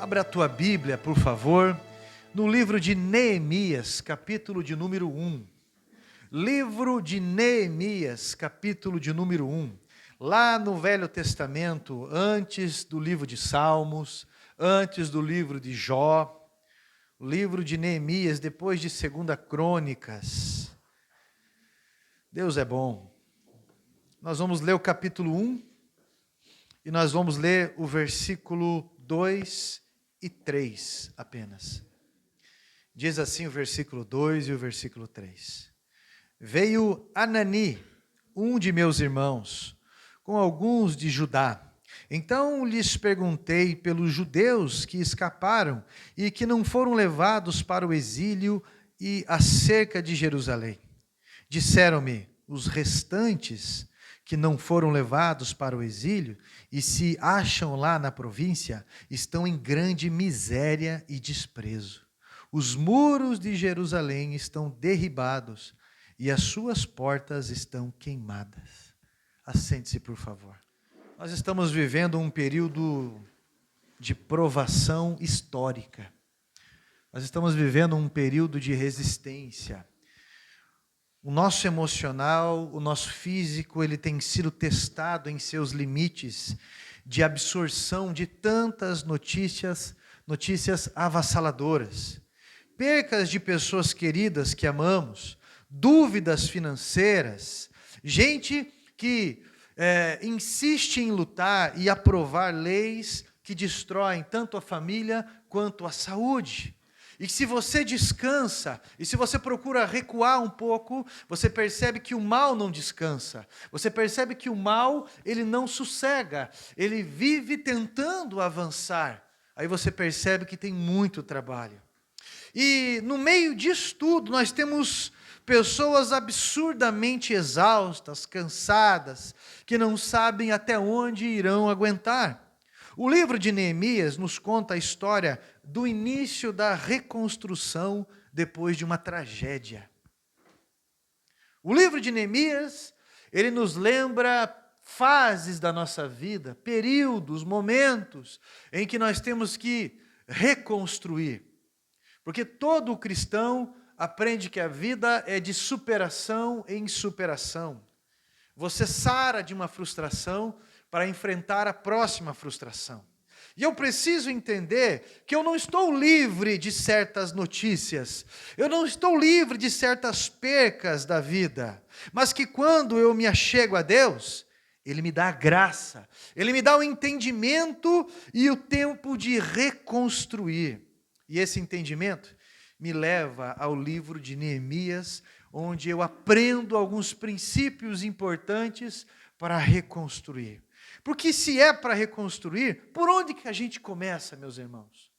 Abra a tua Bíblia, por favor, no livro de Neemias, capítulo de número 1. Livro de Neemias, capítulo de número 1. Lá no Velho Testamento, antes do livro de Salmos, antes do livro de Jó, o livro de Neemias, depois de 2 Crônicas. Deus é bom. Nós vamos ler o capítulo 1 e nós vamos ler o versículo 2 e 3 apenas. Diz assim o versículo 2 e o versículo 3. Veio Anani, um de meus irmãos, com alguns de Judá. Então lhes perguntei pelos judeus que escaparam e que não foram levados para o exílio e acerca de Jerusalém. Disseram-me, os restantes que não foram levados para o exílio e se acham lá na província, estão em grande miséria e desprezo. Os muros de Jerusalém estão derribados e as suas portas estão queimadas. Assente-se, por favor. Nós estamos vivendo um período de provação histórica. Nós estamos vivendo um período de resistência. O nosso emocional, o nosso físico, ele tem sido testado em seus limites de absorção de tantas notícias avassaladoras. Percas de pessoas queridas que amamos, dúvidas financeiras, gente que insiste em lutar e aprovar leis que destroem tanto a família quanto a saúde. E se você descansa, e se você procura recuar um pouco, você percebe que o mal não descansa. Você percebe que o mal, ele não sossega. Ele vive tentando avançar. Aí você percebe que tem muito trabalho. E no meio disso tudo, nós temos pessoas absurdamente exaustas, cansadas, que não sabem até onde irão aguentar. O livro de Neemias nos conta a história do início da reconstrução depois de uma tragédia. O livro de Neemias, ele nos lembra fases da nossa vida, períodos, momentos em que nós temos que reconstruir. Porque todo cristão aprende que a vida é de superação em superação. Você sara de uma frustração para enfrentar a próxima frustração. E eu preciso entender que eu não estou livre de certas notícias, eu não estou livre de certas percas da vida, mas que quando eu me achego a Deus, Ele me dá a graça, Ele me dá o entendimento e o tempo de reconstruir. E esse entendimento me leva ao livro de Neemias, onde eu aprendo alguns princípios importantes para reconstruir. Porque se é para reconstruir, por onde que a gente começa, meus irmãos?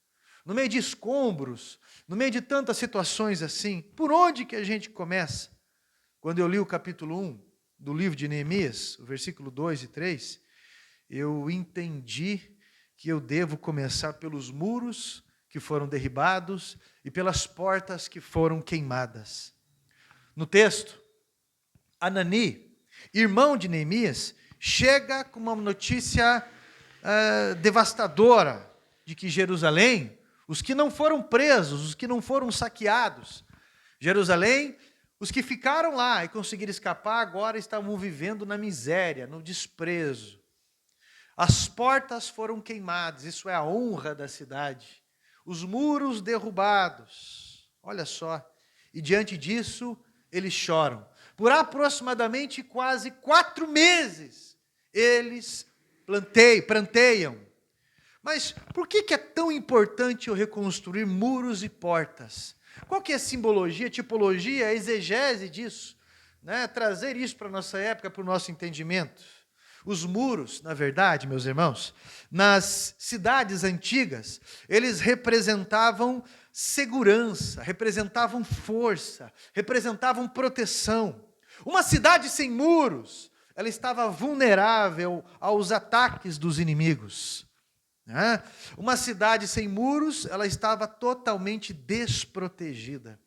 No meio de escombros, no meio de tantas situações assim, por onde que a gente começa? Quando eu li o capítulo 1 do livro de Neemias, o versículo 2 e 3, eu entendi que eu devo começar pelos muros que foram derribados e pelas portas que foram queimadas. No texto, Anani, irmão de Neemias, chega com uma notícia devastadora de que Jerusalém, os que não foram presos, os que não foram saqueados, Jerusalém, os que ficaram lá e conseguiram escapar, agora estavam vivendo na miséria, no desprezo. As portas foram queimadas, isso é a honra da cidade. Os muros derrubados, olha só, e diante disso eles choram. Por aproximadamente quase 4 meses, eles planteiam. Mas por que é tão importante eu reconstruir muros e portas? Qual que é a simbologia, a tipologia, a exegese disso? Né? Trazer isso para a nossa época, para o nosso entendimento. Os muros, na verdade, meus irmãos, nas cidades antigas, eles representavam segurança, representavam força, representavam proteção. Uma cidade sem muros, ela estava vulnerável aos ataques dos inimigos. Uma cidade sem muros, ela estava totalmente desprotegida.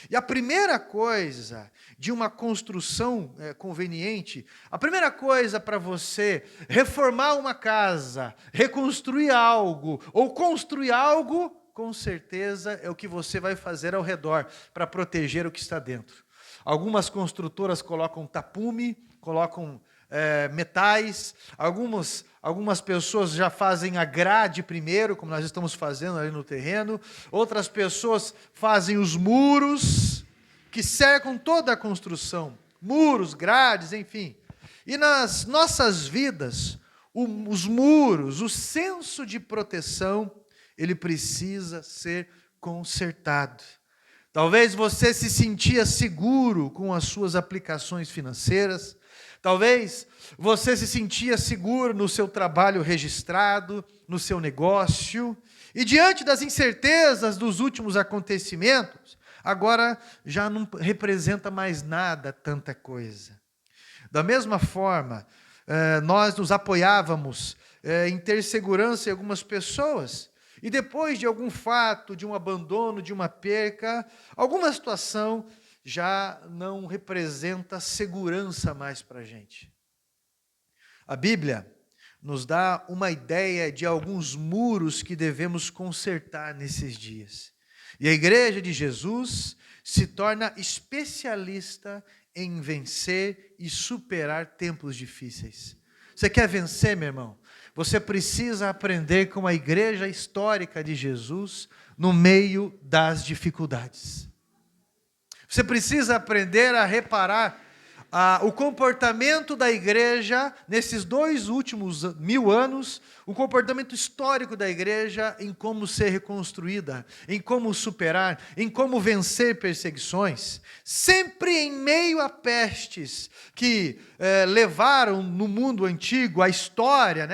E a primeira coisa de uma construção conveniente, a primeira coisa para você reformar uma casa, reconstruir algo ou construir algo, com certeza é o que você vai fazer ao redor para proteger o que está dentro. Algumas construtoras colocam tapume, colocam metais, algumas pessoas já fazem a grade primeiro, como nós estamos fazendo ali no terreno, outras pessoas fazem os muros, que cercam toda a construção, muros, grades, enfim. E nas nossas vidas, os muros, o senso de proteção, ele precisa ser consertado. Talvez você se sentia seguro com as suas aplicações financeiras, talvez você se sentia seguro no seu trabalho registrado, no seu negócio, e diante das incertezas dos últimos acontecimentos, agora já não representa mais nada tanta coisa. Da mesma forma, nós nos apoiávamos em ter segurança em algumas pessoas, e depois de algum fato, de um abandono, de uma perca, alguma situação já não representa segurança mais para a gente. A Bíblia nos dá uma ideia de alguns muros que devemos consertar nesses dias. E a Igreja de Jesus se torna especialista em vencer e superar tempos difíceis. Você quer vencer, meu irmão? Você precisa aprender com a igreja histórica de Jesus no meio das dificuldades. Você precisa aprender a reparar o comportamento da igreja nesses 2 últimos 1000 anos, o comportamento histórico da igreja em como ser reconstruída, em como superar, em como vencer perseguições, sempre em meio a pestes que levaram no mundo antigo a história,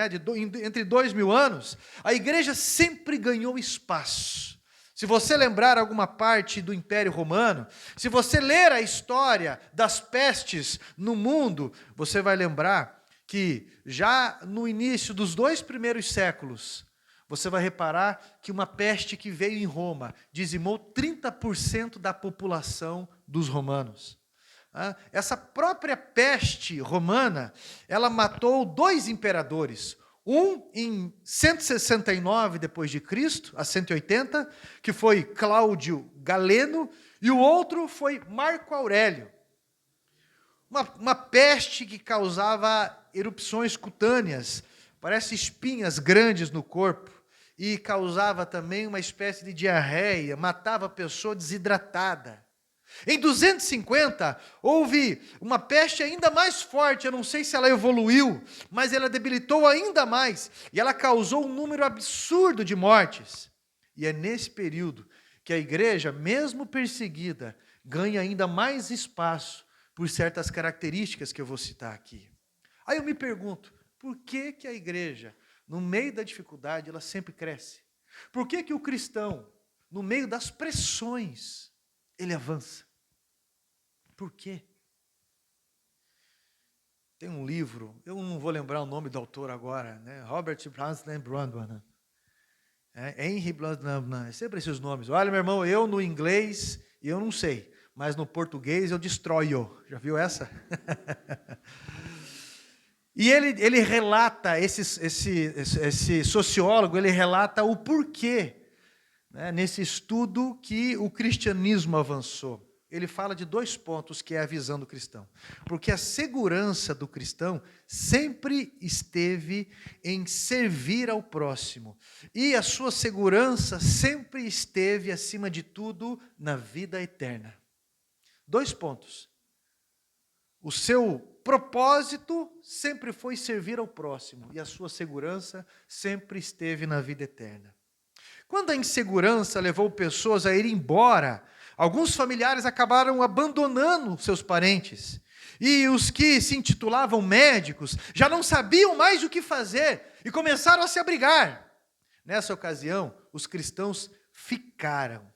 entre 2000 anos, a igreja sempre ganhou espaço. Se você lembrar alguma parte do Império Romano, se você ler a história das pestes no mundo, você vai lembrar que já no início dos 2 primeiros séculos, você vai reparar que uma peste que veio em Roma dizimou 30% da população dos romanos. Essa própria peste romana, ela matou 2 imperadores, um em 169 depois de Cristo, a 180, que foi Cláudio Galeno, e o outro foi Marco Aurélio. Uma peste que causava erupções cutâneas, parece espinhas grandes no corpo, e causava também uma espécie de diarreia, matava a pessoa desidratada. Em 250, houve uma peste ainda mais forte, eu não sei se ela evoluiu, mas ela debilitou ainda mais, e ela causou um número absurdo de mortes. E é nesse período que a igreja, mesmo perseguida, ganha ainda mais espaço por certas características que eu vou citar aqui. Aí eu me pergunto, por que a igreja, no meio da dificuldade, ela sempre cresce? Por que o cristão, no meio das pressões, ele avança? Por quê? Tem um livro, eu não vou lembrar o nome do autor agora, Robert Brandman, Henry Brandman, é sempre esses nomes. Olha, meu irmão, eu no inglês, eu não sei, mas no português eu destroio. Já viu essa? E ele relata, esse sociólogo, ele relata o porquê, nesse estudo que o cristianismo avançou. Ele fala de 2 pontos que é a visão do cristão. Porque a segurança do cristão sempre esteve em servir ao próximo. E a sua segurança sempre esteve, acima de tudo, na vida eterna. 2 pontos. O seu propósito sempre foi servir ao próximo. E a sua segurança sempre esteve na vida eterna. Quando a insegurança levou pessoas a ir embora, alguns familiares acabaram abandonando seus parentes. E os que se intitulavam médicos já não sabiam mais o que fazer e começaram a se abrigar. Nessa ocasião, os cristãos ficaram,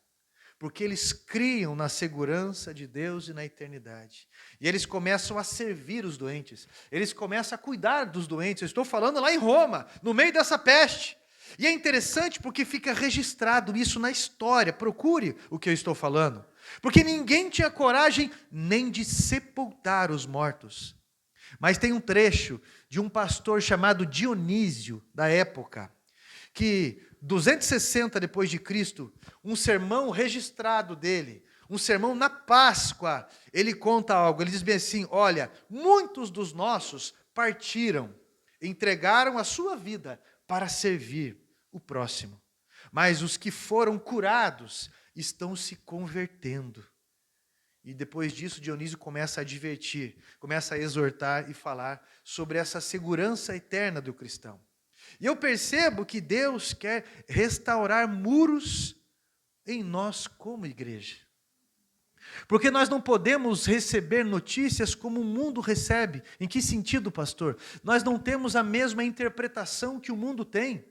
porque eles criam na segurança de Deus e na eternidade. E eles começam a servir os doentes, eles começam a cuidar dos doentes. Eu estou falando lá em Roma, no meio dessa peste. E é interessante porque fica registrado isso na história. Procure o que eu estou falando. Porque ninguém tinha coragem nem de sepultar os mortos. Mas tem um trecho de um pastor chamado Dionísio, da época, que 260 depois de Cristo, um sermão registrado dele, um sermão na Páscoa, ele conta algo, ele diz bem assim: olha, muitos dos nossos partiram, entregaram a sua vida para servir o próximo, mas os que foram curados estão se convertendo. E depois disso, Dionísio começa a advertir, começa a exortar e falar sobre essa segurança eterna do cristão. E eu percebo que Deus quer restaurar muros em nós como igreja. Porque nós não podemos receber notícias como o mundo recebe. Em que sentido, pastor? Nós não temos a mesma interpretação que o mundo tem.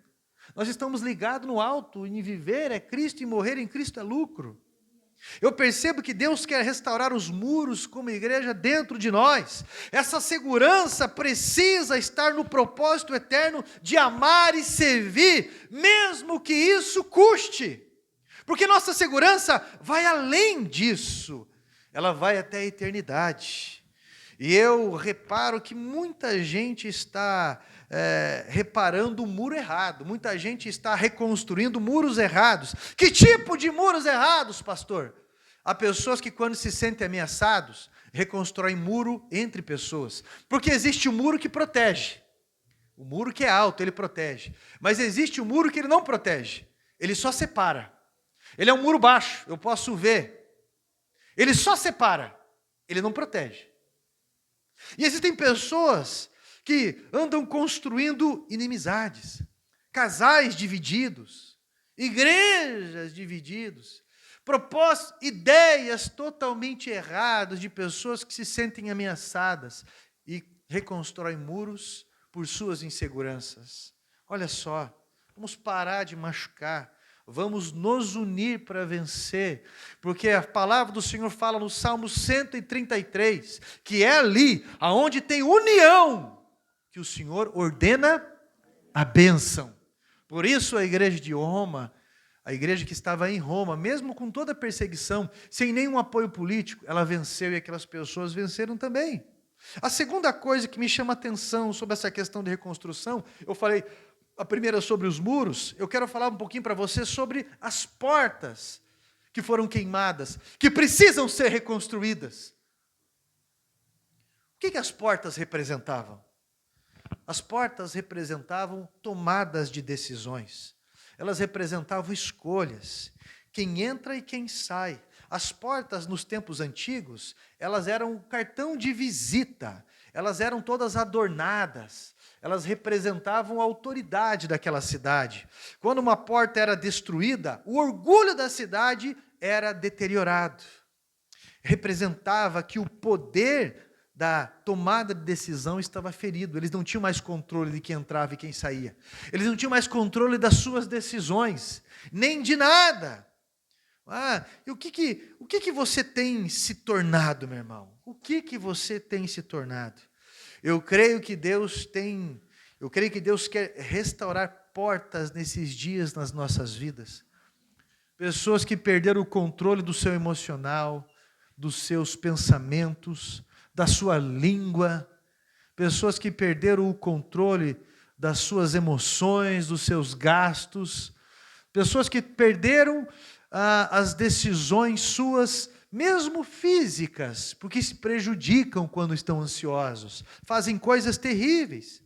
Nós estamos ligados no alto, em viver é Cristo e morrer em Cristo é lucro. Eu percebo que Deus quer restaurar os muros como igreja dentro de nós. Essa segurança precisa estar no propósito eterno de amar e servir, mesmo que isso custe. Porque nossa segurança vai além disso. Ela vai até a eternidade. E eu reparo que muita gente está reparando o muro errado. Muita gente está reconstruindo muros errados. Que tipo de muros errados, pastor? Há pessoas que, quando se sentem ameaçados, reconstroem muro entre pessoas. Porque existe o muro que protege. O muro que é alto, ele protege. Mas existe o muro que ele não protege. Ele só separa. Ele é um muro baixo, eu posso ver. Ele só separa, ele não protege. E existem pessoas que andam construindo inimizades, casais divididos, igrejas divididas, propósitos, ideias totalmente erradas de pessoas que se sentem ameaçadas e reconstroem muros por suas inseguranças. Olha só, vamos parar de machucar. Vamos nos unir para vencer, porque a palavra do Senhor fala no Salmo 133, que é ali, aonde tem união, que o Senhor ordena a bênção. Por isso a igreja de Roma, a igreja que estava em Roma, mesmo com toda a perseguição, sem nenhum apoio político, ela venceu e aquelas pessoas venceram também. A segunda coisa que me chama a atenção sobre essa questão de reconstrução, eu falei, a primeira sobre os muros, eu quero falar um pouquinho para você sobre as portas que foram queimadas, que precisam ser reconstruídas. O que as portas representavam? As portas representavam tomadas de decisões. Elas representavam escolhas. Quem entra e quem sai. As portas, nos tempos antigos, elas eram um cartão de visita. Elas eram todas adornadas. Elas representavam a autoridade daquela cidade. Quando uma porta era destruída, o orgulho da cidade era deteriorado. Representava que o poder da tomada de decisão estava ferido. Eles não tinham mais controle de quem entrava e quem saía. Eles não tinham mais controle das suas decisões, nem de nada. E o que você tem se tornado, meu irmão? O que você tem se tornado? Eu creio que Deus quer restaurar portas nesses dias nas nossas vidas. Pessoas que perderam o controle do seu emocional, dos seus pensamentos, da sua língua. Pessoas que perderam o controle das suas emoções, dos seus gastos. Pessoas que perderam as decisões suas, mesmo físicas, porque se prejudicam quando estão ansiosos, fazem coisas terríveis.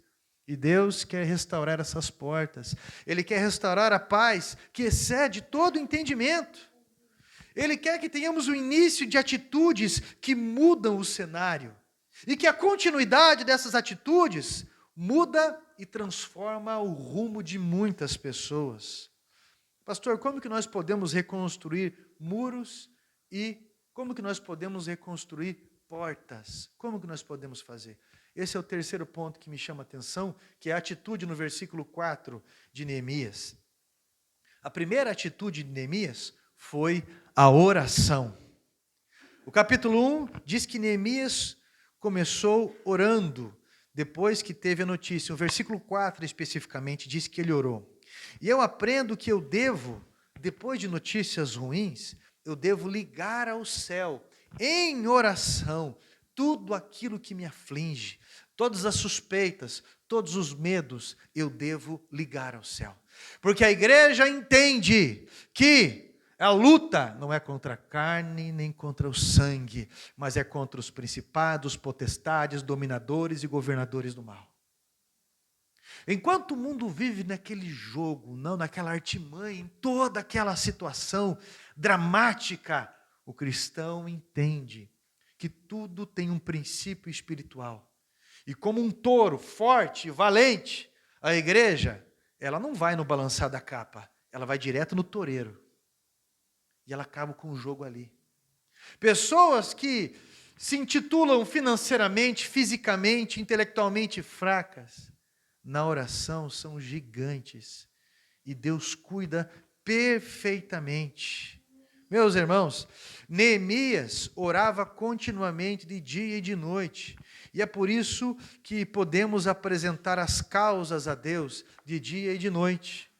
E Deus quer restaurar essas portas. Ele quer restaurar a paz que excede todo entendimento. Ele quer que tenhamos o início de atitudes que mudam o cenário. E que a continuidade dessas atitudes muda e transforma o rumo de muitas pessoas. Pastor, como que nós podemos reconstruir muros e como que nós podemos reconstruir portas? Como que nós podemos fazer? Esse é o terceiro ponto que me chama a atenção, que é a atitude no versículo 4 de Neemias. A primeira atitude de Neemias foi a oração. O capítulo 1 diz que Neemias começou orando, depois que teve a notícia. O versículo 4 especificamente diz que ele orou. E eu aprendo que eu devo, depois de notícias ruins, eu devo ligar ao céu, em oração, tudo aquilo que me aflige, todas as suspeitas, todos os medos, eu devo ligar ao céu. Porque a igreja entende que a luta não é contra a carne nem contra o sangue, mas é contra os principados, potestades, dominadores e governadores do mal. Enquanto o mundo vive naquele jogo, não naquela artimanha, em toda aquela situação dramática, o cristão entende que tudo tem um princípio espiritual. E como um touro forte, valente, a igreja, ela não vai no balançar da capa, ela vai direto no toureiro. E ela acaba com o jogo ali. Pessoas que se intitulam financeiramente, fisicamente, intelectualmente fracas, na oração são gigantes. E Deus cuida perfeitamente. Meus irmãos, Neemias orava continuamente de dia e de noite. E é por isso que podemos apresentar as causas a Deus de dia e de noite.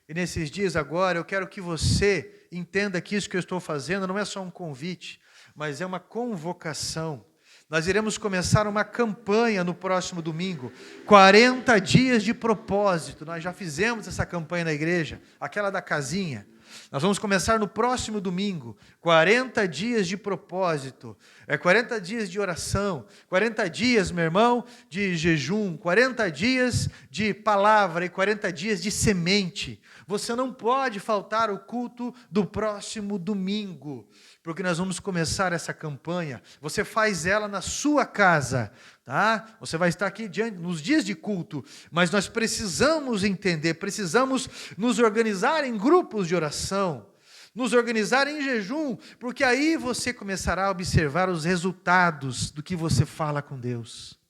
E nesses dias agora, eu quero que você entenda que isso que eu estou fazendo não é só um convite, mas é uma convocação. Nós iremos começar uma campanha no próximo domingo, 40 dias de propósito. Nós já fizemos essa campanha na igreja, aquela da casinha. Nós vamos começar no próximo domingo, 40 dias de propósito, 40 dias de oração, 40 dias, meu irmão, de jejum, 40 dias de palavra e 40 dias de semente. Você não pode faltar o culto do próximo domingo, porque nós vamos começar essa campanha. Você faz ela na sua casa, tá? Você vai estar aqui nos dias de culto, mas nós precisamos entender, precisamos nos organizar em grupos de oração, nos organizar em jejum, porque aí você começará a observar os resultados do que você fala com Deus.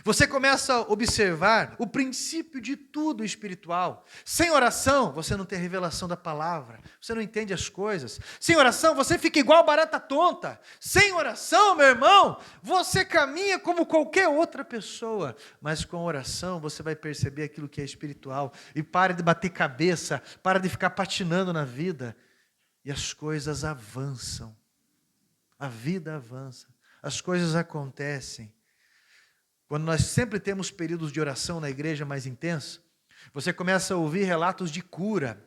Você começa a observar o princípio de tudo espiritual. Sem oração, você não tem revelação da palavra. Você não entende as coisas. Sem oração, você fica igual barata tonta. Sem oração, meu irmão, você caminha como qualquer outra pessoa. Mas com oração, você vai perceber aquilo que é espiritual. E para de bater cabeça, para de ficar patinando na vida. E as coisas avançam. A vida avança. As coisas acontecem. Quando nós sempre temos períodos de oração na igreja mais intensos, você começa a ouvir relatos de cura,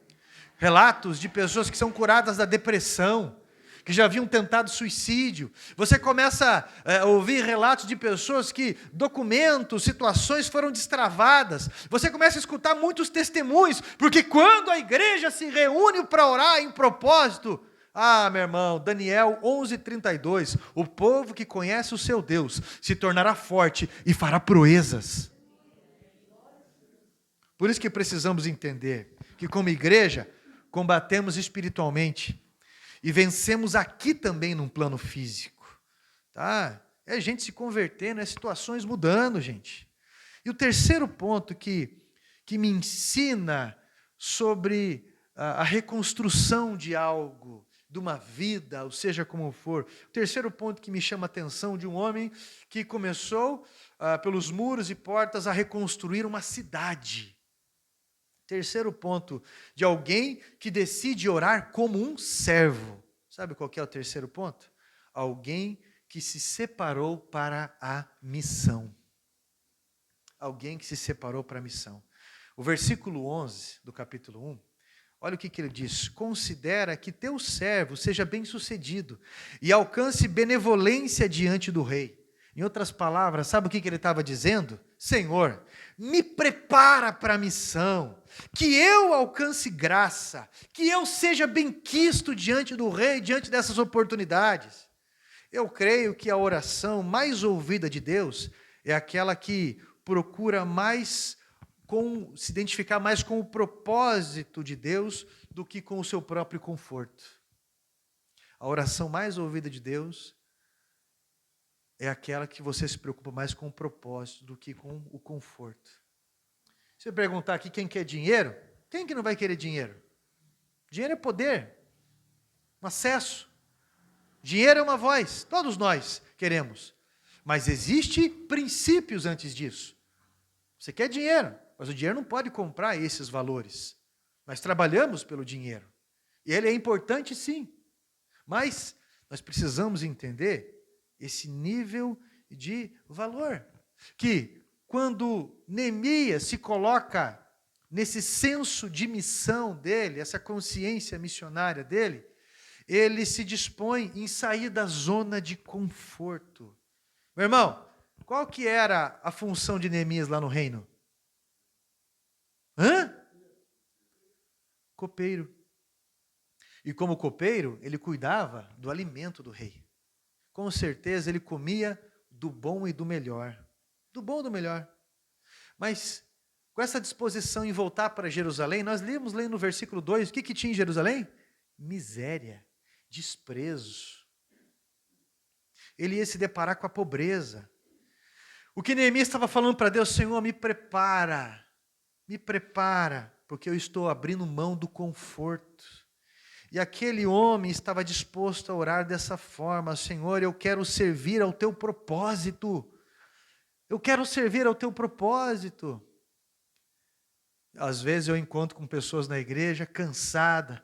relatos de pessoas que são curadas da depressão, que já haviam tentado suicídio. Você começa a ouvir relatos de pessoas que documentos, situações foram destravadas. Você começa a escutar muitos testemunhos, porque quando a igreja se reúne para orar em propósito, meu irmão, Daniel 11:32, o povo que conhece o seu Deus se tornará forte e fará proezas. Por isso que precisamos entender que como igreja, combatemos espiritualmente e vencemos aqui também num plano físico. Tá? É gente se convertendo, é situações mudando, gente. E o terceiro ponto que me ensina sobre a reconstrução de algo, de uma vida, ou seja como for. O terceiro ponto que me chama a atenção de um homem que começou pelos muros e portas a reconstruir uma cidade. Terceiro ponto, de alguém que decide orar como um servo. Sabe qual que é o terceiro ponto? Alguém que se separou para a missão. Alguém que se separou para a missão. O versículo 11 do capítulo 1, olha o que ele diz: considera que teu servo seja bem-sucedido e alcance benevolência diante do rei. Em outras palavras, sabe o que ele estava dizendo? Senhor, me prepara para a missão, que eu alcance graça, que eu seja bem-quisto diante do rei, diante dessas oportunidades. Eu creio que a oração mais ouvida de Deus é aquela que procura se identificar mais com o propósito de Deus do que com o seu próprio conforto. A oração mais ouvida de Deus é aquela que você se preocupa mais com o propósito do que com o conforto. Se eu perguntar aqui quem quer dinheiro, quem que não vai querer dinheiro? Dinheiro é poder, um acesso. Dinheiro é uma voz, todos nós queremos. Mas existem princípios antes disso. Você quer dinheiro, Mas o dinheiro não pode comprar esses valores. Nós trabalhamos pelo dinheiro. E ele é importante, sim. Mas nós precisamos entender esse nível de valor. Que quando Neemias se coloca nesse senso de missão dele, essa consciência missionária dele, ele se dispõe em sair da zona de conforto. Meu irmão, qual que era a função de Neemias lá no reino? Copeiro. E como copeiro, ele cuidava do alimento do rei. Com certeza ele comia do bom e do melhor. Do bom e do melhor. Mas com essa disposição em voltar para Jerusalém, nós lemos no versículo 2, o que tinha em Jerusalém? Miséria, desprezo. Ele ia se deparar com a pobreza. O que Neemias estava falando para Deus: Senhor, me prepara, porque eu estou abrindo mão do conforto. E aquele homem estava disposto a orar dessa forma: Senhor, eu quero servir ao teu propósito. Eu quero servir ao teu propósito. Às vezes eu encontro com pessoas na igreja cansada,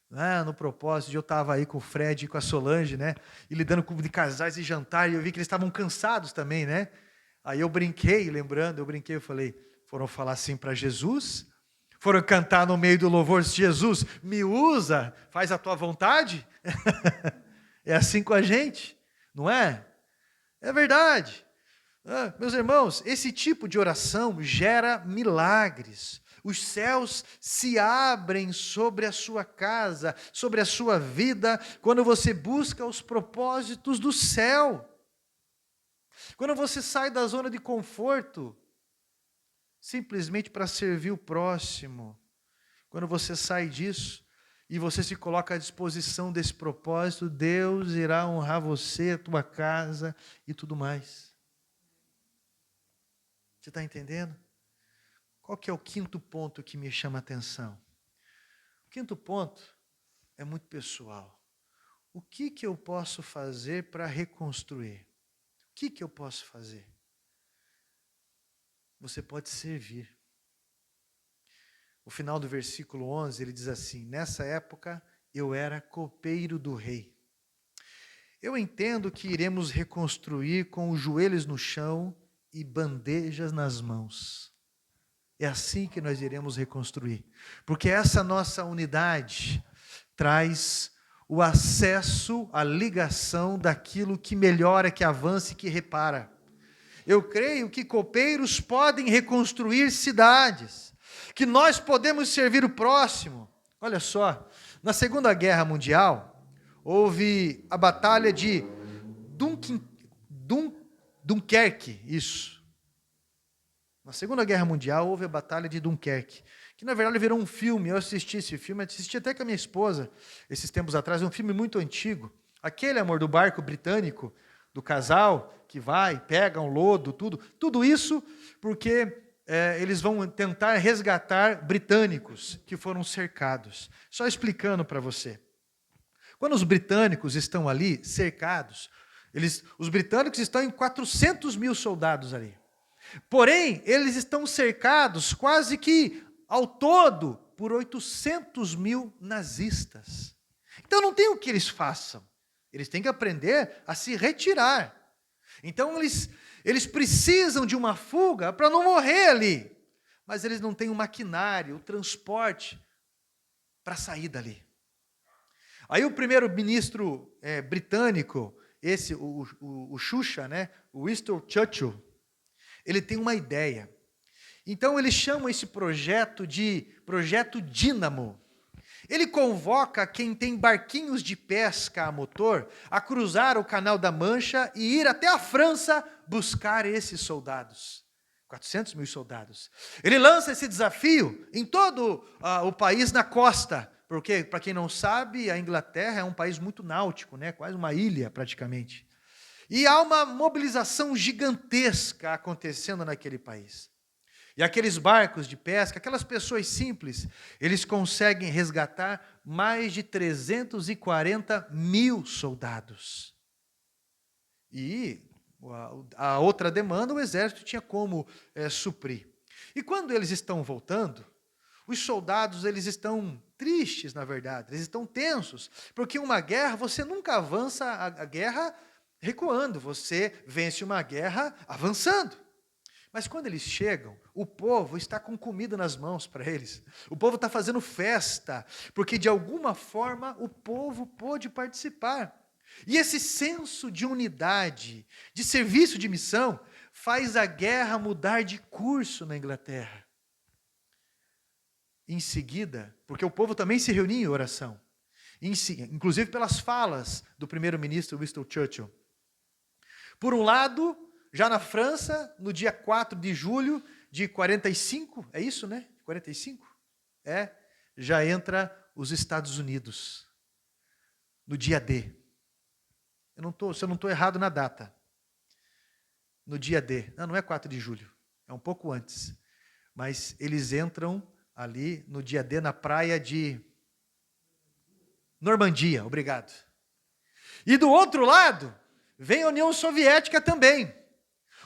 né, no propósito. Eu estava aí com o Fred e com a Solange, né, e lidando com de casais e jantar, e eu vi que eles estavam cansados também, né? Aí eu brinquei, eu falei: foram falar assim para Jesus? Foram cantar no meio do louvor: Jesus, me usa, faz a tua vontade? É assim com a gente, não é? É verdade. Meus irmãos, esse tipo de oração gera milagres. Os céus se abrem sobre a sua casa, sobre a sua vida, quando você busca os propósitos do céu. Quando você sai da zona de conforto, simplesmente para servir o próximo. Quando você sai disso e você se coloca à disposição desse propósito, Deus irá honrar você, a tua casa e tudo mais. Você está entendendo? Qual que é o quinto ponto que me chama a atenção? O quinto ponto é muito pessoal. O que eu posso fazer para reconstruir? O que eu posso fazer? Você pode servir. O final do versículo 11, ele diz assim: nessa época eu era copeiro do rei. Eu entendo que iremos reconstruir com os joelhos no chão e bandejas nas mãos. É assim que nós iremos reconstruir. Porque essa nossa unidade traz o acesso, a ligação daquilo que melhora, que avança e que repara. Eu creio que copeiros podem reconstruir cidades, que nós podemos servir o próximo. Olha só, na Segunda Guerra Mundial, houve a Batalha de Dunkerque, isso. Na Segunda Guerra Mundial, houve a Batalha de Dunkerque, que na verdade virou um filme. Eu assisti esse filme, assisti até com a minha esposa, esses tempos atrás, um filme muito antigo. Aquele, amor, do barco britânico, do casal que vai, pega um lodo, tudo isso porque eles vão tentar resgatar britânicos que foram cercados. Só explicando para você. Quando os britânicos estão ali cercados, os britânicos estão em 400 mil soldados ali. Porém, eles estão cercados quase que ao todo por 800 mil nazistas. Então não tem o que eles façam. Eles têm que aprender a se retirar. Então eles precisam de uma fuga para não morrer ali. Mas eles não têm o maquinário, o transporte para sair dali. Aí o primeiro-ministro britânico, o Xuxa, né, o Winston Churchill, ele tem uma ideia. Então ele chama esse projeto de Projeto Dínamo. Ele convoca quem tem barquinhos de pesca a motor a cruzar o Canal da Mancha e ir até a França buscar esses soldados. 400 mil soldados. Ele lança esse desafio em todo o país na costa, porque, para quem não sabe, a Inglaterra é um país muito náutico, né? Quase uma ilha praticamente. E há uma mobilização gigantesca acontecendo naquele país. E aqueles barcos de pesca, aquelas pessoas simples, eles conseguem resgatar mais de 340 mil soldados. E a outra demanda o exército tinha como suprir. E quando eles estão voltando, os soldados eles estão tristes, na verdade, eles estão tensos, porque uma guerra, você nunca avança a guerra recuando, você vence uma guerra avançando. Mas quando eles chegam, o povo está com comida nas mãos para eles. O povo está fazendo festa, porque de alguma forma o povo pôde participar. E esse senso de unidade, de serviço de missão, faz a guerra mudar de curso na Inglaterra. Em seguida, porque o povo também se reunia em oração, inclusive pelas falas do primeiro-ministro Winston Churchill. Por um lado, já na França, no dia 4 de julho de 45, é isso, né? 45? Já entra os Estados Unidos, no dia D. Se eu não estou errado na data. No dia D. Não é 4 de julho, é um pouco antes. Mas eles entram ali no dia D na praia de Normandia, obrigado. E do outro lado, vem a União Soviética também.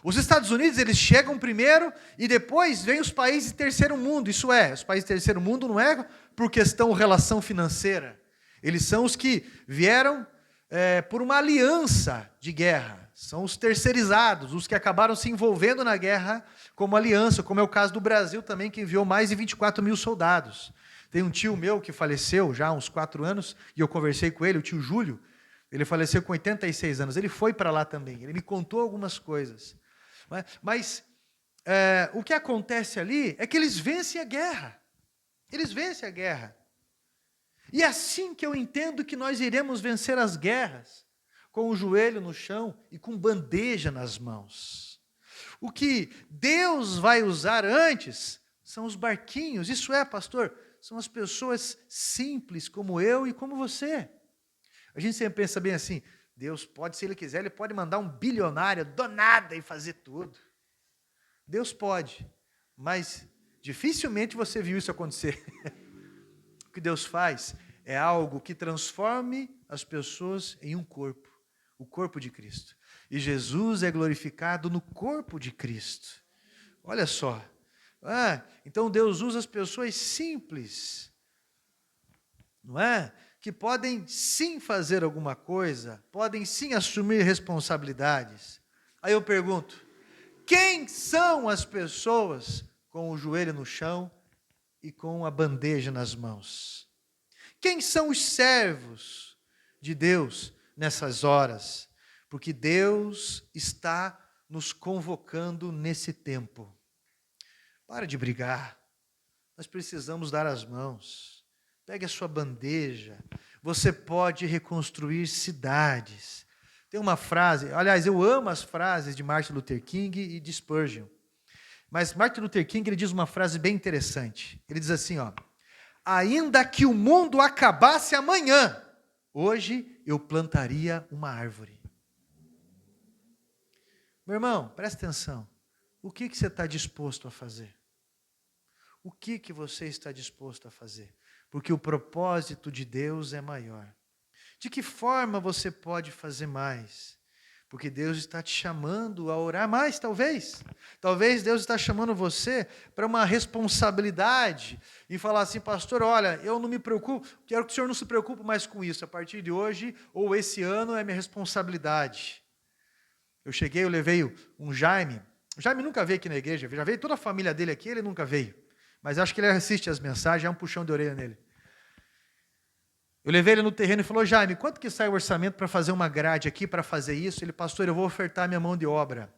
Os Estados Unidos, eles chegam primeiro e depois vem os países de terceiro mundo. Isso é, os países de terceiro mundo não é por questão relação financeira. Eles são os que vieram por uma aliança de guerra. São os terceirizados, os que acabaram se envolvendo na guerra como aliança, como é o caso do Brasil também, que enviou mais de 24 mil soldados. Tem um tio meu que faleceu já há uns 4 anos, e eu conversei com ele, o tio Júlio, ele faleceu com 86 anos, ele foi para lá também, ele me contou algumas coisas. Mas o que acontece ali é que eles vencem a guerra. Eles vencem a guerra. E é assim que eu entendo que nós iremos vencer as guerras, com o joelho no chão e com bandeja nas mãos. O que Deus vai usar antes são os barquinhos. Isso é, pastor, são as pessoas simples como eu e como você. A gente sempre pensa bem assim, Deus pode, se Ele quiser, Ele pode mandar um bilionário do nada e fazer tudo. Deus pode, mas dificilmente você viu isso acontecer. O que Deus faz é algo que transforme as pessoas em um corpo, o corpo de Cristo. E Jesus é glorificado no corpo de Cristo. Olha só. Então Deus usa as pessoas simples, não é? Que podem sim fazer alguma coisa, podem sim assumir responsabilidades. Aí eu pergunto, quem são as pessoas com o joelho no chão e com a bandeja nas mãos? Quem são os servos de Deus nessas horas? Porque Deus está nos convocando nesse tempo. Para de brigar. Nós precisamos dar as mãos. Pegue a sua bandeja. Você pode reconstruir cidades. Tem uma frase, aliás, eu amo as frases de Martin Luther King e de Spurgeon. Mas Martin Luther King, ele diz uma frase bem interessante. Ele diz assim, ainda que o mundo acabasse amanhã, hoje eu plantaria uma árvore. Meu irmão, presta atenção. O que você está disposto a fazer? O que você está disposto a fazer? Porque o propósito de Deus é maior. De que forma você pode fazer mais? Porque Deus está te chamando a orar mais, talvez. Talvez Deus está chamando você para uma responsabilidade e falar assim, pastor, olha, eu não me preocupo, quero que o senhor não se preocupe mais com isso. A partir de hoje, ou esse ano, é minha responsabilidade. Eu levei um Jaime. O Jaime nunca veio aqui na igreja, já veio toda a família dele aqui, ele nunca veio. Mas acho que ele assiste as mensagens, é um puxão de orelha nele. Eu levei ele no terreno e falou, Jaime, quanto que sai o orçamento para fazer uma grade aqui, para fazer isso? Ele, pastor, eu vou ofertar minha mão de obra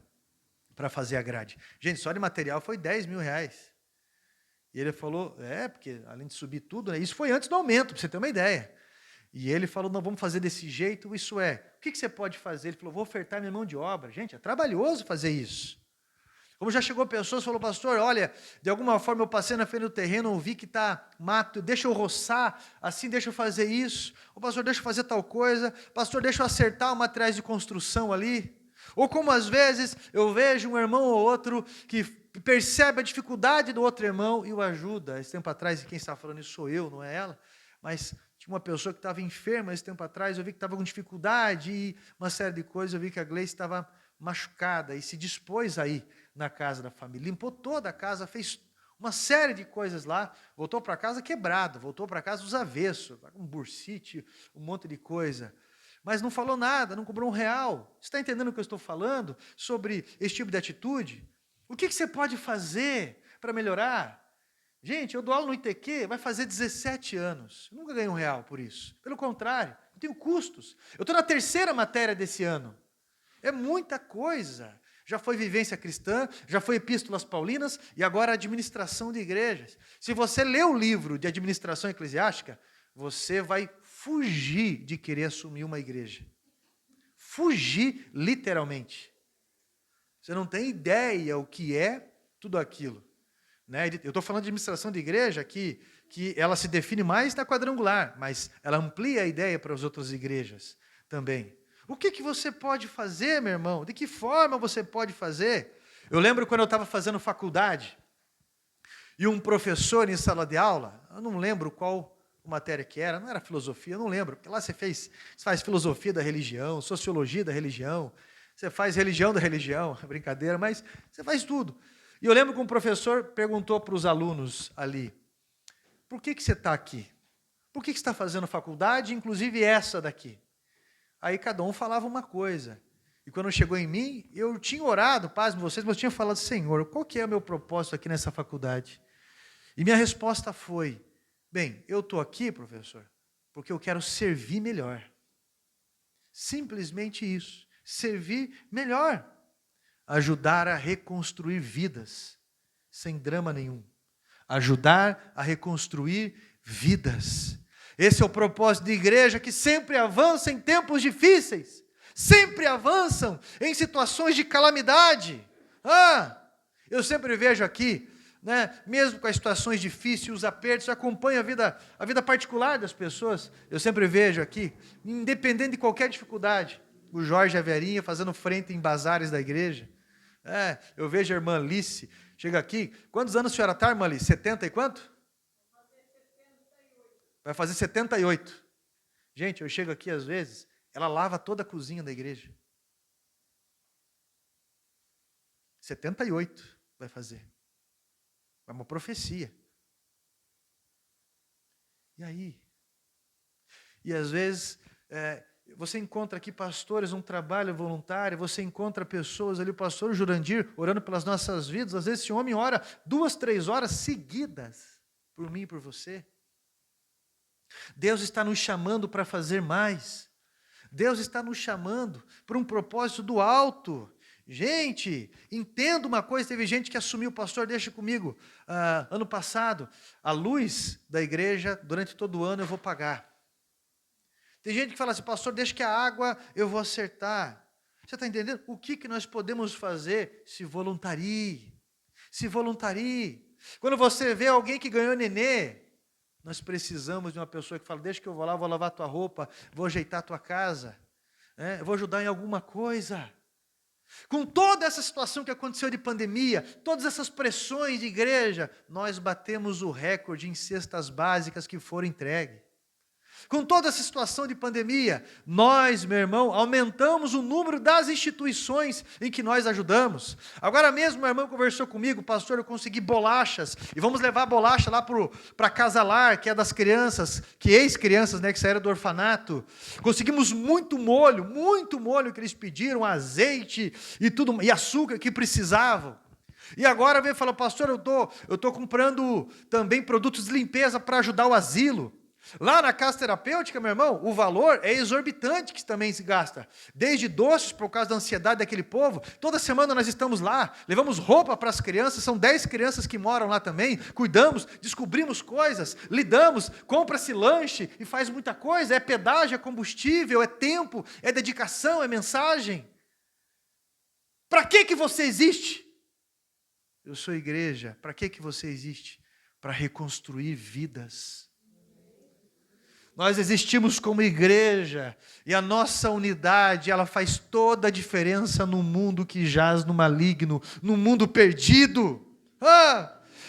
para fazer a grade. Gente, só de material foi 10 mil reais. E ele falou, porque além de subir tudo, né, isso foi antes do aumento, para você ter uma ideia. E ele falou, não, vamos fazer desse jeito, isso é. O que você pode fazer? Ele falou, vou ofertar minha mão de obra. Gente, é trabalhoso fazer isso. Como já chegou pessoas, falou, pastor, olha, de alguma forma eu passei na frente do terreno, ouvi que está mato, deixa eu roçar, assim, deixa eu fazer isso. Ô pastor, deixa eu fazer tal coisa. Pastor, deixa eu acertar o materiais de construção ali. Ou como às vezes eu vejo um irmão ou outro que percebe a dificuldade do outro irmão e o ajuda. Esse tempo atrás, quem está falando isso sou eu, não é ela, mas tinha uma pessoa que estava enferma esse tempo atrás, eu vi que estava com dificuldade e uma série de coisas, eu vi que a Gleice estava machucada e se dispôs aí na casa da família. Limpou toda a casa, fez uma série de coisas lá. Voltou para casa quebrado, voltou para casa dos avessos, um bursite, um monte de coisa. Mas não falou nada, não cobrou R$1. Você está entendendo o que eu estou falando sobre esse tipo de atitude? O que você pode fazer para melhorar? Gente, eu dou aula no ITQ, vai fazer 17 anos. Eu nunca ganhei R$1 por isso. Pelo contrário, eu tenho custos. Eu estou na 3ª matéria desse ano. É muita coisa. Já foi vivência cristã, já foi epístolas paulinas e agora administração de igrejas. Se você ler o livro de administração eclesiástica, você vai fugir de querer assumir uma igreja. Fugir, literalmente. Você não tem ideia o que é tudo aquilo. Né? Eu estou falando de administração de igreja que ela se define mais na quadrangular, mas ela amplia a ideia para as outras igrejas também. O que você pode fazer, meu irmão? De que forma você pode fazer? Eu lembro quando eu estava fazendo faculdade, e um professor em sala de aula, eu não lembro qual matéria que era, não era filosofia, eu não lembro, porque lá você faz filosofia da religião, sociologia da religião, você faz religião da religião, brincadeira, mas você faz tudo. E eu lembro que um professor perguntou para os alunos ali, por que você está aqui? Por que você está fazendo faculdade, inclusive essa daqui? Aí cada um falava uma coisa. E quando chegou em mim, eu tinha orado, pasme vocês, mas eu tinha falado, Senhor, qual que é o meu propósito aqui nessa faculdade? E minha resposta foi, bem, eu estou aqui, professor, porque eu quero servir melhor. Simplesmente isso, servir melhor. Ajudar a reconstruir vidas, sem drama nenhum. Ajudar a reconstruir vidas. Esse é o propósito de igreja que sempre avança em tempos difíceis. Sempre avançam em situações de calamidade. Eu sempre vejo aqui, né, mesmo com as situações difíceis, os apertos, acompanho a vida particular das pessoas. Eu sempre vejo aqui, independente de qualquer dificuldade, o Jorge e a Verinha fazendo frente em bazares da igreja. Eu vejo a irmã Alice, chega aqui, quantos anos a senhora está, irmã Alice? 70 e quanto? Vai fazer 78. Gente, eu chego aqui às vezes, ela lava toda a cozinha da igreja. 78 vai fazer. É uma profecia. E aí? E às vezes, você encontra aqui pastores, um trabalho voluntário, você encontra pessoas ali, o pastor Jurandir, orando pelas nossas vidas. Às vezes esse homem ora 2, 3 horas seguidas, por mim e por você. Deus está nos chamando para fazer mais. Deus está nos chamando para um propósito do alto. Gente, entenda uma coisa, teve gente que assumiu, pastor, deixa comigo, ano passado, a luz da igreja, durante todo o ano eu vou pagar. Tem gente que fala assim, pastor, deixa que a água eu vou acertar. Você está entendendo? O que nós podemos fazer? Se voluntarie. Se voluntarie. Quando você vê alguém que ganhou nenê, nós precisamos de uma pessoa que fala, deixa que eu vou lá, vou lavar tua roupa, vou ajeitar tua casa, vou ajudar em alguma coisa. Com toda essa situação que aconteceu de pandemia, todas essas pressões de igreja, nós batemos o recorde em cestas básicas que foram entregues. Com toda essa situação de pandemia, nós, meu irmão, aumentamos o número das instituições em que nós ajudamos. Agora mesmo, meu irmão conversou comigo, pastor, eu consegui bolachas, e vamos levar a bolacha lá para Casalar, que é das crianças, que ex-crianças, né, que saíram do orfanato. Conseguimos muito molho que eles pediram, azeite e tudo, e açúcar que precisavam. E agora vem e fala, pastor, eu tô comprando também produtos de limpeza para ajudar o asilo. Lá na casa terapêutica, meu irmão, o valor é exorbitante que também se gasta. Desde doces, por causa da ansiedade daquele povo. Toda semana nós estamos lá, levamos roupa para as crianças, são 10 crianças que moram lá também. Cuidamos, descobrimos coisas, lidamos, compra-se lanche e faz muita coisa. É pedágio, é combustível, é tempo, é dedicação, é mensagem. Para que você existe? Eu sou igreja. Para que você existe? Para reconstruir vidas. Nós existimos como igreja e a nossa unidade, ela faz toda a diferença no mundo que jaz no maligno, no mundo perdido.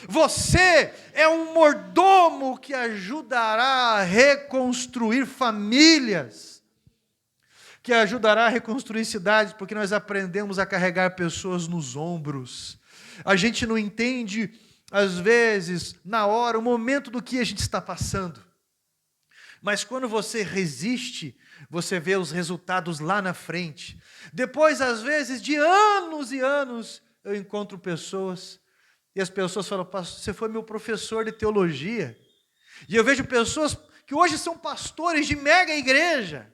Você é um mordomo que ajudará a reconstruir famílias. que ajudará a reconstruir cidades, porque nós aprendemos a carregar pessoas nos ombros. A gente não entende, às vezes, na hora, o momento do que a gente está passando. Mas quando você resiste, você vê os resultados lá na frente. Depois, às vezes, de anos e anos, eu encontro pessoas, e as pessoas falam: pastor, você foi meu professor de teologia. E eu vejo pessoas que hoje são pastores de mega igreja,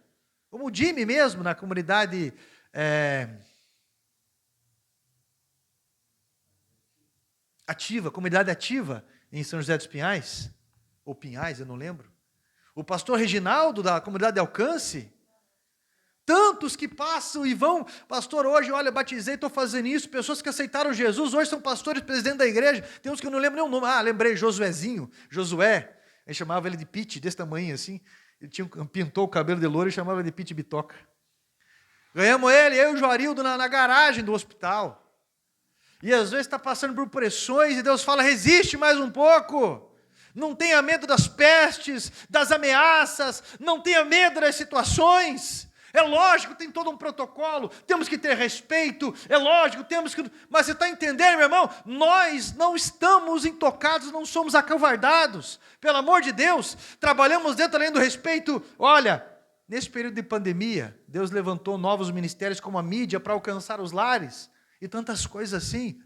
como o Jimmy mesmo, na comunidade ativa, comunidade ativa, em São José dos Pinhais, ou Pinhais, eu não lembro. O pastor Reginaldo, da comunidade de Alcance. Tantos que passam e vão, pastor, hoje, olha, batizei, estou fazendo isso. Pessoas que aceitaram Jesus, hoje são pastores, presidente da igreja. Tem uns que eu não lembro nem o nome. Lembrei, Josué. A gente chamava ele de Pete, desse tamanho assim. Ele pintou o cabelo de louro e chamava ele de Pete Bitoca. Ganhamos ele, eu e o Joarildo, na garagem do hospital. E às vezes está passando por pressões e Deus fala: resiste mais um pouco. Não tenha medo das pestes, das ameaças, não tenha medo das situações. É lógico, tem todo um protocolo, temos que ter respeito, é lógico, temos que... Mas você está entendendo, meu irmão? Nós não estamos intocados, não somos acovardados. Pelo amor de Deus, trabalhamos dentro além do respeito. Olha, nesse período de pandemia, Deus levantou novos ministérios como a mídia para alcançar os lares e tantas coisas assim.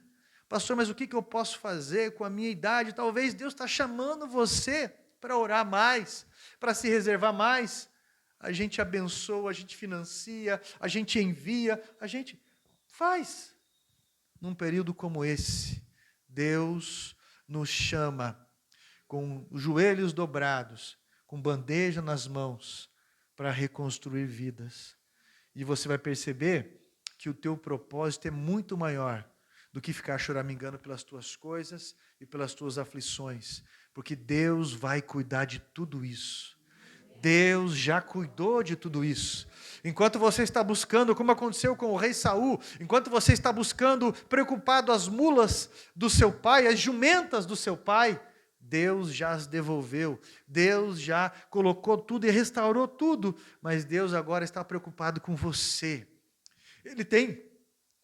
Pastor, mas o que eu posso fazer com a minha idade? Talvez Deus está chamando você para orar mais, para se reservar mais. A gente abençoa, a gente financia, a gente envia, a gente faz. Num período como esse, Deus nos chama com os joelhos dobrados, com bandeja nas mãos, para reconstruir vidas. E você vai perceber que o teu propósito é muito maior do que ficar choramingando pelas tuas coisas e pelas tuas aflições, porque Deus vai cuidar de tudo isso. Deus já cuidou de tudo isso. Enquanto você está buscando, como aconteceu com o rei Saul, enquanto você está buscando, preocupado, as mulas do seu pai, as jumentas do seu pai, Deus já as devolveu, Deus já colocou tudo e restaurou tudo, mas Deus agora está preocupado com você. Ele tem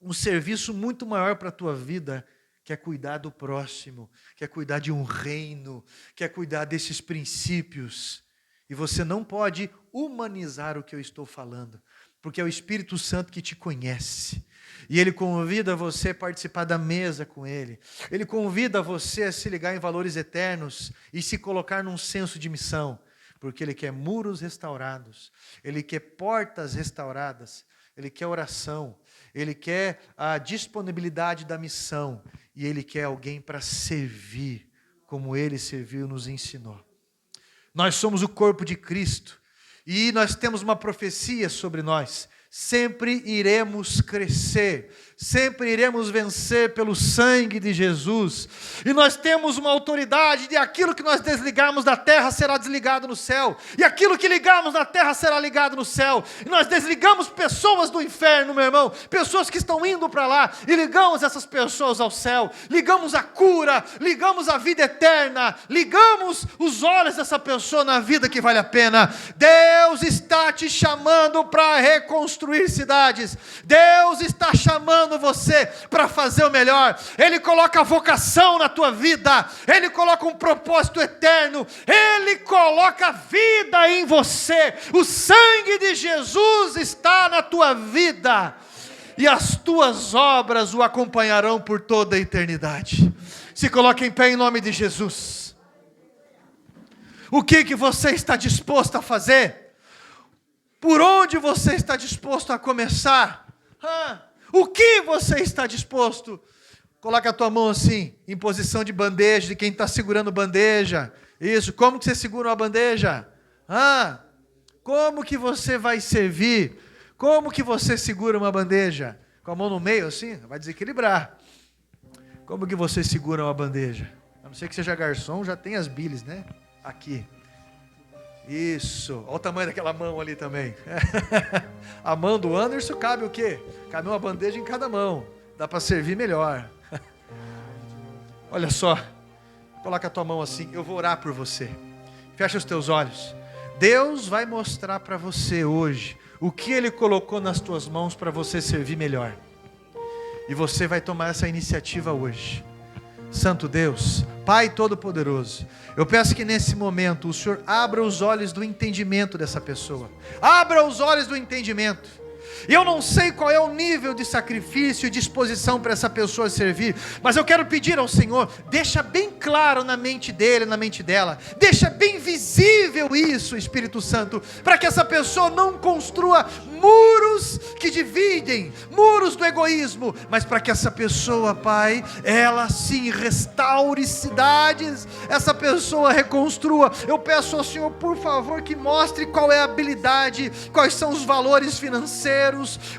um serviço muito maior para a tua vida, que é cuidar do próximo, que é cuidar de um reino, que é cuidar desses princípios. E você não pode humanizar o que eu estou falando, porque é o Espírito Santo que te conhece. E Ele convida você a participar da mesa com Ele. Ele convida você a se ligar em valores eternos e se colocar num senso de missão, porque Ele quer muros restaurados, Ele quer portas restauradas, Ele quer oração, Ele quer a disponibilidade da missão e Ele quer alguém para servir, como Ele serviu e nos ensinou. Nós somos o corpo de Cristo e nós temos uma profecia sobre nós. Sempre iremos crescer, sempre iremos vencer pelo sangue de Jesus. E nós temos uma autoridade de aquilo que nós desligarmos da terra será desligado no céu. E aquilo que ligarmos na terra será ligado no céu. E nós desligamos pessoas do inferno, meu irmão. Pessoas que estão indo para lá. E ligamos essas pessoas ao céu. Ligamos a cura, ligamos a vida eterna. Ligamos os olhos dessa pessoa na vida que vale a pena. Deus está te chamando para reconstruir cidades. Deus está chamando você para fazer o melhor. Ele coloca vocação na tua vida. Ele coloca um propósito eterno. Ele coloca vida em você. O sangue de Jesus está na tua vida. E as tuas obras o acompanharão por toda a eternidade. Se coloque em pé em nome de Jesus. O que você está disposto a fazer? Por onde você está disposto a começar? O que você está disposto? Coloca a tua mão assim, em posição de bandeja, de quem está segurando bandeja. Isso, como que você segura uma bandeja? Como que você vai servir? Como que você segura uma bandeja? Com a mão no meio assim? Vai desequilibrar. Como que você segura uma bandeja? A não ser que seja garçom, já tem as bilis, né? Aqui. Isso, olha o tamanho daquela mão ali também. A mão do Anderson cabe o quê? Cabe uma bandeja em cada mão. Dá para servir melhor. Olha só, coloca a tua mão assim, eu vou orar por você. Fecha os teus olhos. Deus vai mostrar para você hoje o que Ele colocou nas tuas mãos para você servir melhor. E você vai tomar essa iniciativa hoje. Santo Deus, Pai Todo-Poderoso, eu peço que nesse momento o Senhor abra os olhos do entendimento dessa pessoa. Abra os olhos do entendimento. Eu não sei qual é o nível de sacrifício e disposição para essa pessoa servir, mas eu quero pedir ao Senhor, deixa bem claro na mente dele, na mente dela, deixa bem visível isso, Espírito Santo, para que essa pessoa não construa muros que dividem, muros do egoísmo, mas para que essa pessoa, Pai, ela sim restaure cidades, essa pessoa reconstrua. Eu peço ao Senhor, por favor, que mostre qual é a habilidade, quais são os valores financeiros,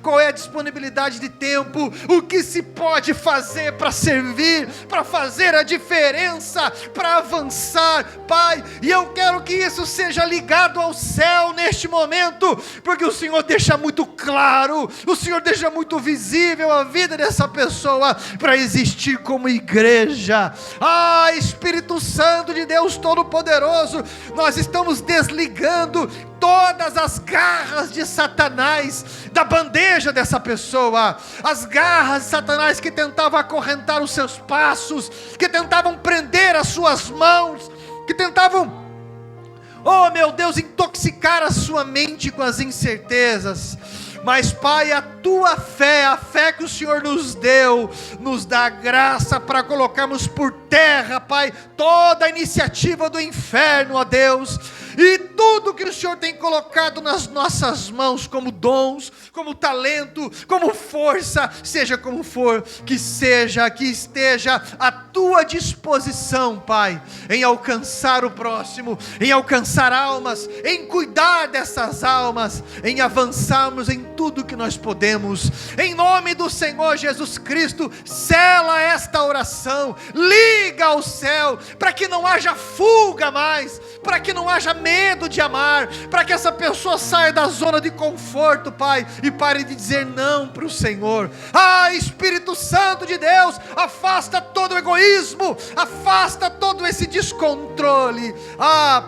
qual é a disponibilidade de tempo, o que se pode fazer para servir, para fazer a diferença, para avançar, Pai, e eu quero que isso seja ligado ao céu neste momento, porque o Senhor deixa muito claro, o Senhor deixa muito visível a vida dessa pessoa, para existir como igreja. Espírito Santo de Deus Todo-Poderoso, nós estamos desligando todas as garras de Satanás da bandeja dessa pessoa, as garras de Satanás que tentavam acorrentar os seus passos, que tentavam prender as suas mãos, que tentavam, oh meu Deus, intoxicar a sua mente com as incertezas. Mas Pai, a tua fé, a fé que o Senhor nos deu, nos dá graça para colocarmos por terra, Pai, toda a iniciativa do inferno, ó Deus, e tudo que o Senhor tem colocado nas nossas mãos, como dons, como talento, como força, seja como for, que esteja à tua disposição, Pai, em alcançar o próximo, em alcançar almas, em cuidar dessas almas, em avançarmos em tudo que nós podemos, em nome do Senhor Jesus Cristo. Sela esta oração, liga ao céu, para que não haja fuga mais, para que não haja medo de amar, para que essa pessoa saia da zona de conforto, Pai, e pare de dizer não para o Senhor. Espírito Santo de Deus, afasta todo o egoísmo, afasta todo esse descontrole,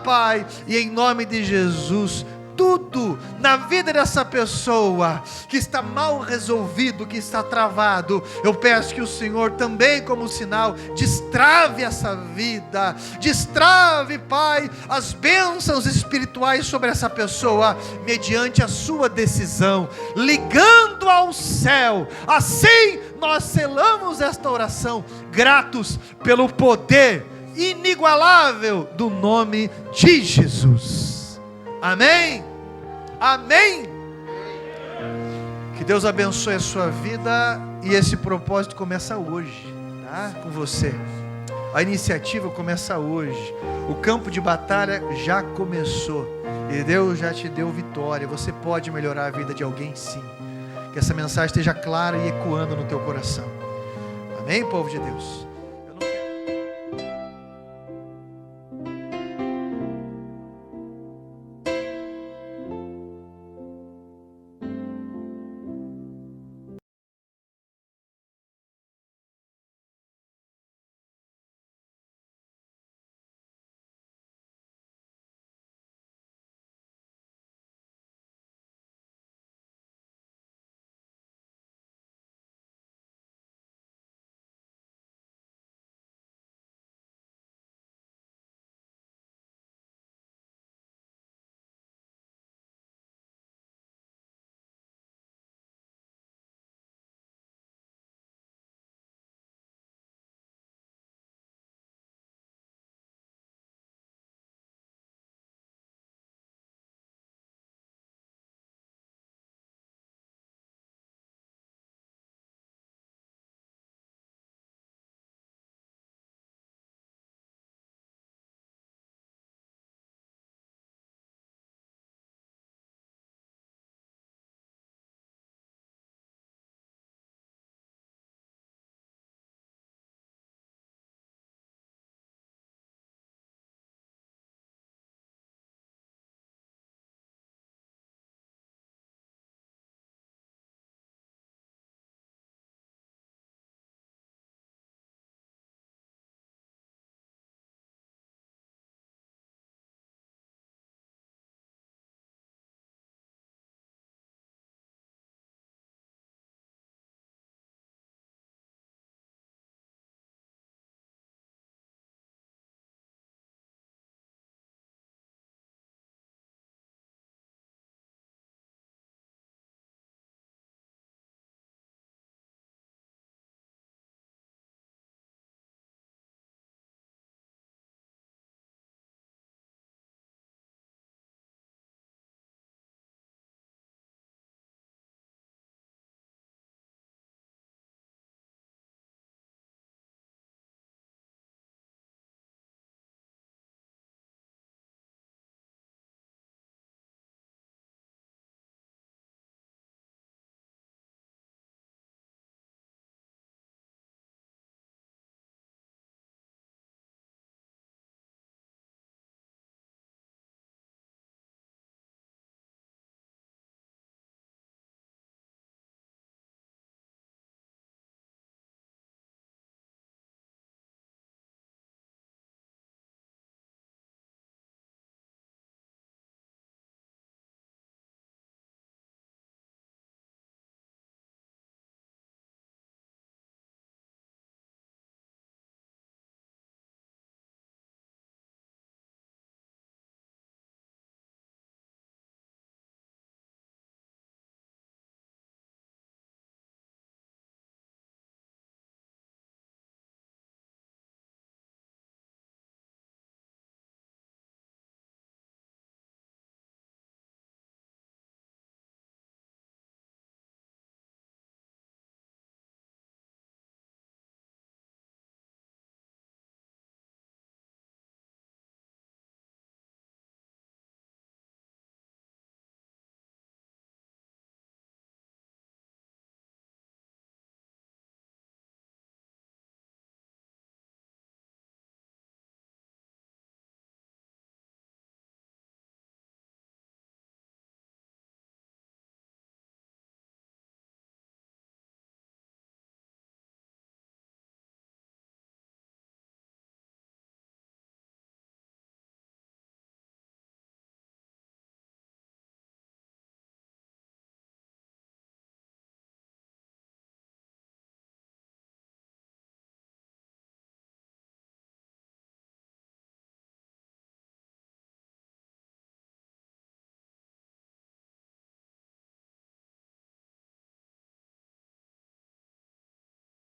Pai, e em nome de Jesus, tudo na vida dessa pessoa que está mal resolvido, que está travado, eu peço que o Senhor também, como sinal, destrave essa vida, destrave, Pai, as bênçãos espirituais sobre essa pessoa, mediante a sua decisão, ligando ao céu. Assim nós selamos esta oração, gratos pelo poder inigualável do nome de Jesus. Amém? Amém? Que Deus abençoe a sua vida, e esse propósito começa hoje, tá? Com você. A iniciativa começa hoje. O campo de batalha já começou, e Deus já te deu vitória. Você pode melhorar a vida de alguém, sim. Que essa mensagem esteja clara e ecoando no teu coração. Amém, povo de Deus?